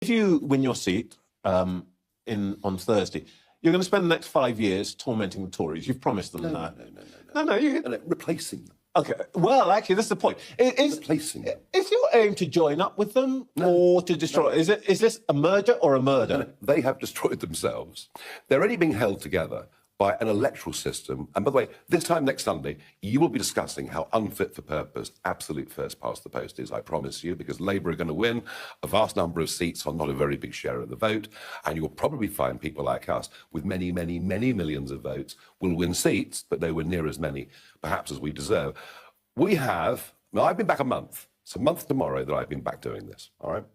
if you win your seat on Thursday, you're going to spend the next 5 years tormenting the Tories. You've promised them that. No, replacing them. Okay. Well, actually, that's the point. Replacing them. Is your aim to join up with them or to destroy? Is this a merger or a murder? No, they have destroyed themselves. They're only being held together by an electoral system. And by the way, this time next Sunday, you will be discussing how unfit for purpose absolute first past the post is, I promise you, because Labour are going to win a vast number of seats on not a very big share of the vote. And you'll probably find people like us with many, many, many millions of votes will win seats, but nowhere near as many, perhaps, as we deserve. We have, now I've been back a month. It's a month tomorrow that I've been back doing this, all right?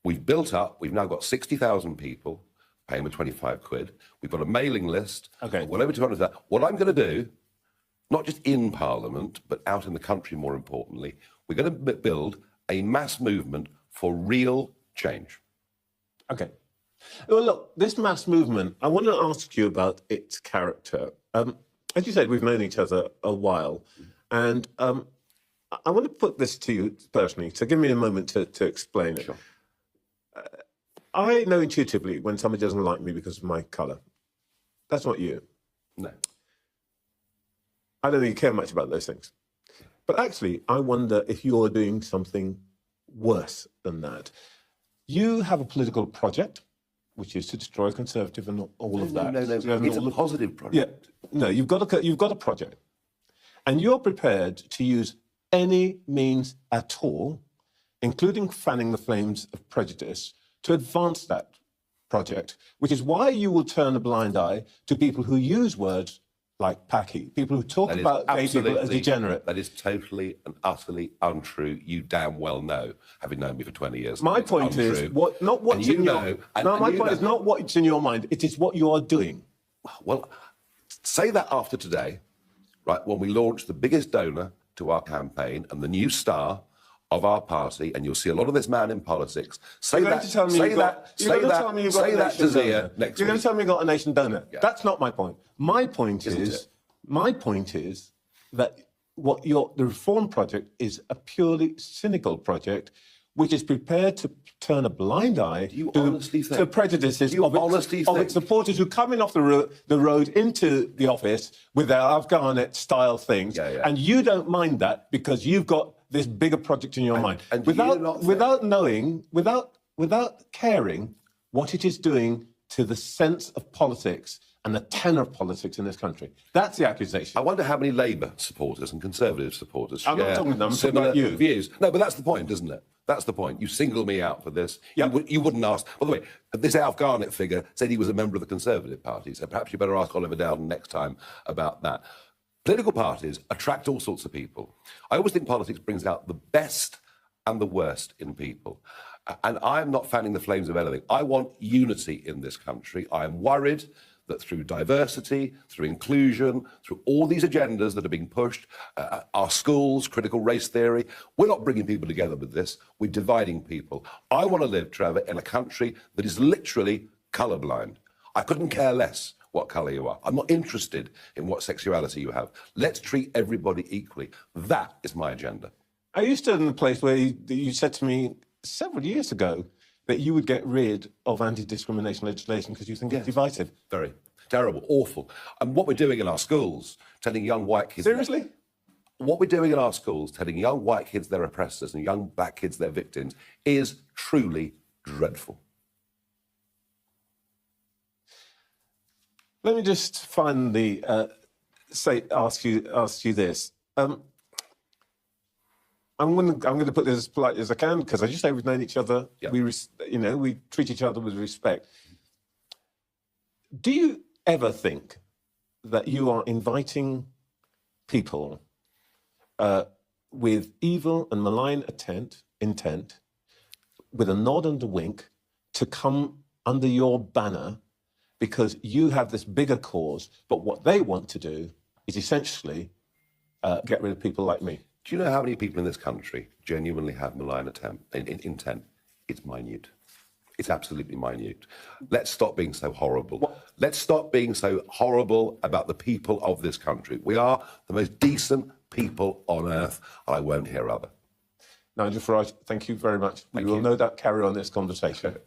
We've built up, we've now got 60,000 people paying with 25 quid. We've got a mailing list. Okay. Well over 200. What I'm going to do, not just in Parliament, but out in the country more importantly, we're going to build a mass movement for real change. Okay. Well, look, this mass movement, I want to ask you about its character. As you said, we've known each other a while, and I want to put this to you personally, so give me a moment to explain it. Sure. I know intuitively when somebody doesn't like me because of my colour. That's not you. No. I don't think you care much about those things. But actually, I wonder if you're doing something worse than that. You have a political project, which is to destroy Conservative and all of that. No. It's a positive project. Yeah. No, you've got a project. And you're prepared to use any means at all, including fanning the flames of prejudice, to advance that project, which is why you will turn a blind eye to people who use words like Paki, people who talk about gay people as degenerate. That is totally and utterly untrue. You damn well know, having known me for 20 years. My point is, not what's in your mind, it is what you are doing. Well, say that after today, right, when we launch the biggest donor to our campaign and the new star of our party, and you'll see a lot of this man in politics. Say that to Zia next week. You're going to tell me you got a nation donor. Yeah. That's not my point. My point is that the Reform project is a purely cynical project, which is prepared to turn a blind eye to prejudices of its supporters who come in off the road into the office with their Afghanet-style things, and you don't mind that because you've got this bigger project in your mind, and without caring what it is doing to the sense of politics and the tenor of politics in this country. That's the accusation. I wonder how many Labour supporters and Conservative supporters I'm not talking to them, I'm talking about you. Views. No, but that's the point, isn't it? That's the point. You single me out for this. Yep. You wouldn't ask. By the way, this Afghanet figure said he was a member of the Conservative Party, so perhaps you better ask Oliver Dowden next time about that. Political parties attract all sorts of people. I always think politics brings out the best and the worst in people. And I'm not fanning the flames of anything. I want unity in this country. I am worried that through diversity, through inclusion, through all these agendas that are being pushed, our schools, critical race theory, we're not bringing people together with this, we're dividing people. I want to live, Trevor, in a country that is literally colourblind. I couldn't care less what colour you are. I'm not interested in what sexuality you have. Let's treat everybody equally. That is my agenda. Are you still in the place where you said to me several years ago that you would get rid of anti-discrimination legislation because you think it's divisive? Very. Terrible. Awful. And what we're doing in our schools, telling young white kids... Seriously? What we're doing in our schools, telling young white kids they're oppressors and young black kids they're victims, is truly dreadful. Let me just finally ask you this. I'm going to put this as polite as I can because I just say we've known each other. Yep. We treat each other with respect. Do you ever think that you are inviting people with evil and malign intent, with a nod and a wink, to come under your banner because you have this bigger cause, but what they want to do is essentially get rid of people like me? Do you know how many people in this country genuinely have malign intent? It's minute. It's absolutely minute. Let's stop being so horrible. What? Let's stop being so horrible about the people of this country. We are the most decent people on earth, and I won't hear other. Nigel Farage, thank you very much. We will no doubt carry on this conversation.